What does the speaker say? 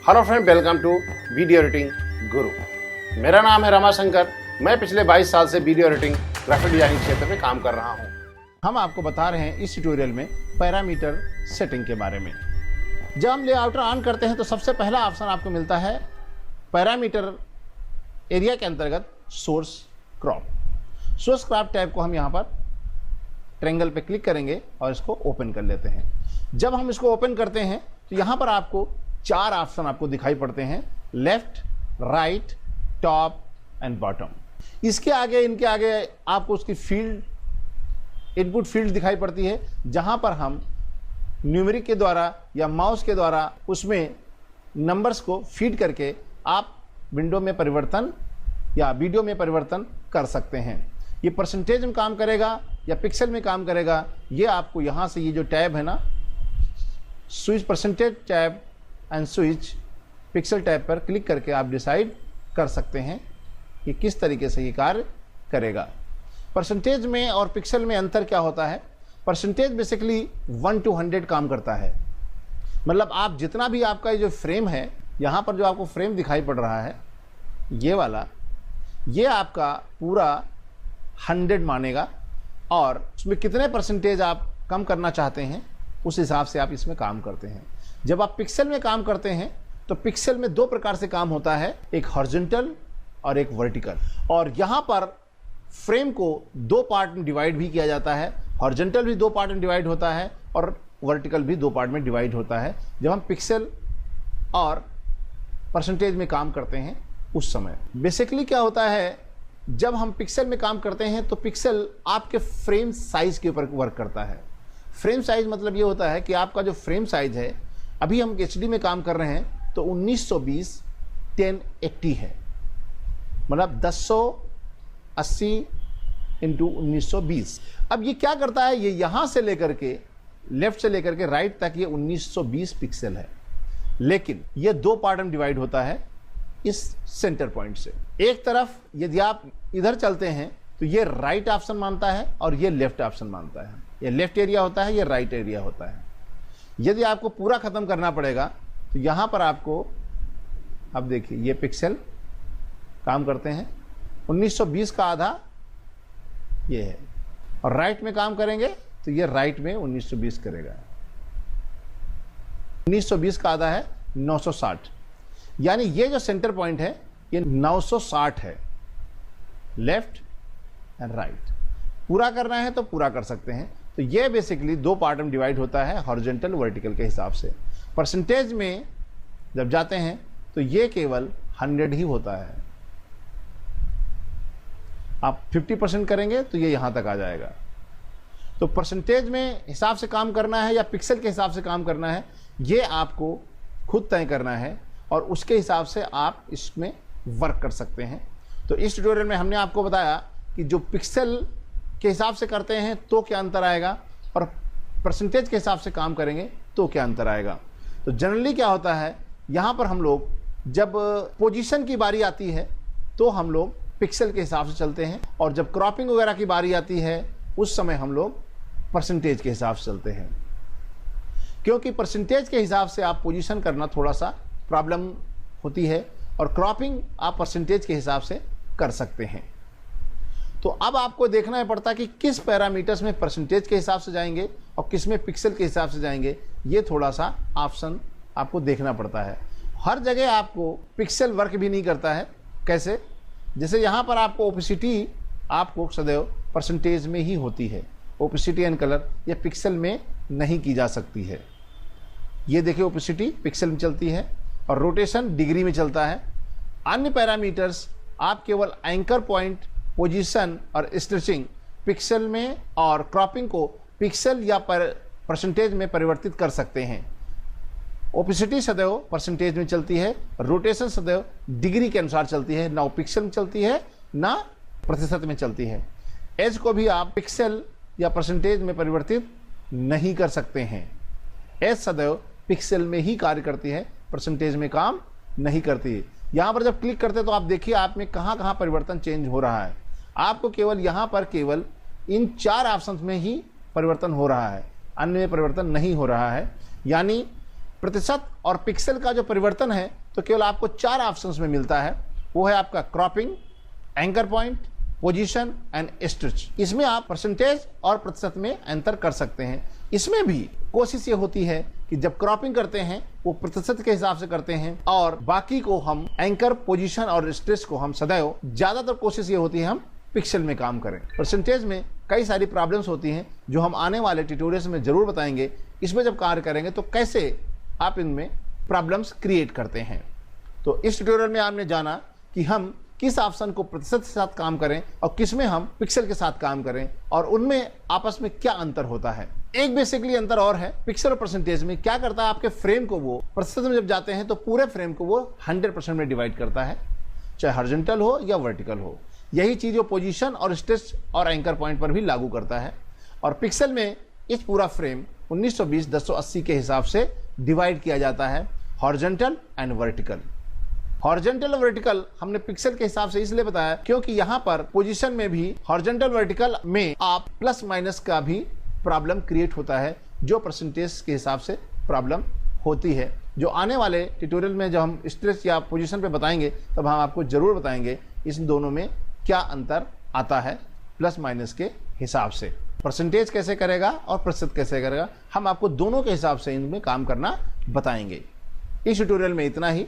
Hello friend, welcome to video editing guru. मेरा नाम है रमाशंकर। मैं पिछले 22 साल से वीडियो एडिटिंग ग्राफिक डिजाइनिंग क्षेत्र में काम कर रहा हूं। हम आपको बता रहे हैं इस ट्यूटोरियल में पैरामीटर सेटिंग के बारे में। जब हम लेआउटर ऑन करते हैं तो सबसे पहला ऑप्शन आपको मिलता है पैरामीटर एरिया के अंतर्गत source crop. Source crop tab को हम यहाँ पर ट्रायंगल पे क्लिक करेंगे और इसको ओपन कर लेते हैं। जब हम इसको ओपन करते हैं तो यहाँ पर आपको 4 ऑप्शन आपको दिखाई पड़ते हैं, left, right, top and bottom. इसके आगे, इनके आगे आपको उसकी फील्ड, इनपुट फील्ड दिखाई पड़ती है, जहां पर हम न्यूमेरिक के द्वारा या माउस के द्वारा उसमें नंबर्स को फीड करके आप विंडो में परिवर्तन या वीडियो में परिवर्तन कर सकते हैं। ये परसेंटेज में काम करेगा या पिक्सल में काम करेगा, ये आपको यहाँ से ये जो टैब है ना, switch percentage tab and switch pixel tab पर क्लिक करके आप डिसाइड कर सकते हैं कि किस तरीके से ये कार्य करेगा। परसेंटेज में और पिक्सल में अंतर क्या होता है? परसेंटेज बेसिकली 1 to 100 काम करता है। मतलब आप जितना भी आपका ये जो फ्रेम है, यहाँ पर जो आपको फ्रेम दिखाई पड़ रहा है ये वाला, ये आपका पूरा 100 मानेगा और उसमें कितने परसेंटेज आप कम करना चाहते हैं उस हिसाब से आप इसमें काम करते हैं। जब आप पिक्सल में काम करते हैं तो पिक्सल में 2 प्रकार से काम होता है, एक हॉरिजॉन्टल और एक वर्टिकल। और यहाँ पर फ्रेम को 2 पार्ट में डिवाइड भी किया जाता है। हॉरिजॉन्टल भी 2 पार्ट में डिवाइड होता है और वर्टिकल भी 2 पार्ट में डिवाइड होता है जब हम पिक्सल और परसेंटेज में काम करते हैं उस समय। बेसिकली क्या होता है, जब हम पिक्सल में काम करते हैं तो पिक्सल आपके फ्रेम साइज के ऊपर वर्क करता है। फ्रेम साइज मतलब ये होता है कि आपका जो फ्रेम साइज है, अभी हम HD में काम कर रहे हैं तो 1920 1080 है, मतलब 1080 इंटू 1920। अब ये क्या करता है, ये यहाँ से लेकर के लेफ्ट से लेकर के राइट तक ये 1920 पिक्सल है, लेकिन ये 2 पार्ट में डिवाइड होता है इस सेंटर पॉइंट से। एक तरफ यदि आप इधर चलते हैं तो ये राइट ऑप्शन मानता है और ये लेफ्ट ऑप्शन मानता है। ये लेफ्ट एरिया होता है, ये राइट एरिया होता है। यदि आपको पूरा खत्म करना पड़ेगा तो यहाँ पर आपको, अब देखिए ये पिक्सल काम करते हैं, 1920 का आधा ये है, और राइट में काम करेंगे तो ये राइट में 1920 करेगा। 1920 का आधा है 960, यानी ये जो सेंटर पॉइंट है ये 960 है, लेफ्ट एंड राइट। पूरा करना है तो पूरा कर सकते हैं। तो ये बेसिकली 2 पार्ट में डिवाइड होता है, हॉरिजॉन्टल वर्टिकल के हिसाब से। परसेंटेज में जब जाते हैं तो ये केवल 100 ही होता है। आप 50% करेंगे तो ये यहां तक आ जाएगा। तो परसेंटेज में हिसाब से काम करना है या पिक्सल के हिसाब से काम करना है, ये आपको खुद तय करना है और उसके हिसाब से आप इसमें वर्क कर सकते हैं। तो इस ट्यूटोरियल में हमने आपको बताया कि जो पिक्सल के हिसाब से करते हैं तो क्या अंतर आएगा और परसेंटेज के हिसाब से काम करेंगे तो क्या अंतर आएगा। तो जनरली क्या होता है, यहाँ पर हम लोग जब पोजीशन की बारी आती है तो हम लोग पिक्सल के हिसाब से चलते हैं, और जब क्रॉपिंग वगैरह की बारी आती है उस समय हम लोग परसेंटेज के हिसाब से चलते हैं, क्योंकि परसेंटेज के हिसाब से आप पोजीशन करना थोड़ा सा प्रॉब्लम होती है और क्रॉपिंग आप परसेंटेज के हिसाब से कर सकते हैं। तो अब आपको देखना है पड़ता कि किस पैरामीटर्स में परसेंटेज के हिसाब से जाएंगे और किस में पिक्सल के हिसाब से जाएंगे। ये थोड़ा सा ऑप्शन आपको देखना पड़ता है। हर जगह आपको पिक्सल वर्क भी नहीं करता है। कैसे? जैसे यहाँ पर आपको ओपेसिटी आपको सदैव परसेंटेज में ही होती है। ओपेसिटी एंड कलर ये पिक्सल में नहीं की जा सकती है। ये देखिए, ओपेसिटी पिक्सल में चलती है और रोटेशन डिग्री में चलता है। अन्य पैरामीटर्स आप केवल एंकर पॉइंट, पोजीशन और स्ट्रेचिंग पिक्सल में और क्रॉपिंग को पिक्सल या परसेंटेज में परिवर्तित कर सकते हैं। ओपेसिटी सदैव परसेंटेज में चलती है, रोटेशन सदैव डिग्री के अनुसार चलती है, ना पिक्सल में चलती है ना प्रतिशत में चलती है। एज को भी आप पिक्सल या परसेंटेज में परिवर्तित नहीं कर सकते हैं। एज सदैव पिक्सल में ही कार्य करती है, परसेंटेज में काम नहीं करती है। यहाँ पर जब क्लिक करते हैं तो आप देखिए आप में कहाँ कहाँ परिवर्तन चेंज हो रहा है। आपको केवल यहाँ पर केवल इन 4 ऑप्शंस में ही परिवर्तन हो रहा है, अन्य में परिवर्तन नहीं हो रहा है। यानी प्रतिशत और पिक्सल का जो परिवर्तन है तो केवल आपको 4 ऑप्शंस में मिलता है। वो है आपका cropping, anchor point, position and stitch. इसमें आप परसेंटेज और प्रतिशत में अंतर कर सकते हैं। इसमें भी कोशिश ये होती है कि जब क्रॉपिंग करते हैं वो प्रतिशत के हिसाब से करते हैं और बाकी को हम एंकर, पोजीशन और स्टिच को हम सदैव ज्यादातर कोशिश ये होती है हम पिक्सल में काम करें। परसेंटेज में कई सारी प्रॉब्लम्स होती हैं जो हम आने वाले ट्यूटोरियल्स में जरूर बताएंगे। इसमें जब कार्य करेंगे तो कैसे आप इनमें प्रॉब्लम्स क्रिएट करते हैं। तो इस ट्यूटोरियल में आपने जाना कि हम किस ऑप्शन को प्रतिशत के साथ काम करें और किस में हम पिक्सल के साथ काम करें और उनमें आपस में क्या अंतर होता है। एक बेसिकली अंतर और है, पिक्सल और परसेंटेज में क्या करता है, आपके फ्रेम को वो प्रतिशत में जब जाते हैं तो पूरे फ्रेम को वो 100% में डिवाइड करता है, चाहे हॉरिजॉन्टल हो या वर्टिकल हो। यही चीज वो पोजीशन और स्टिच और एंकर पॉइंट पर भी लागू करता है। और पिक्सल में इस पूरा फ्रेम 1920-1080 के हिसाब से डिवाइड किया जाता है, हॉरिजॉन्टल एंड वर्टिकल। हॉरिजॉन्टल और वर्टिकल हमने पिक्सल के हिसाब से इसलिए बताया क्योंकि यहाँ पर पोजीशन में भी हॉरिजॉन्टल वर्टिकल में आप प्लस माइनस का भी प्रॉब्लम क्रिएट होता है, जो परसेंटेज के हिसाब से प्रॉब्लम होती है। जो आने वाले ट्यूटोरियल में जब हम स्ट्रेच या पोजीशन पे बताएंगे तब हम आपको जरूर बताएंगे इस दोनों में क्या अंतर आता है प्लस माइनस के हिसाब से। परसेंटेज कैसे करेगा और प्रतिशत कैसे करेगा, हम आपको दोनों के हिसाब से इनमें काम करना बताएंगे। इस ट्यूटोरियल में इतना ही।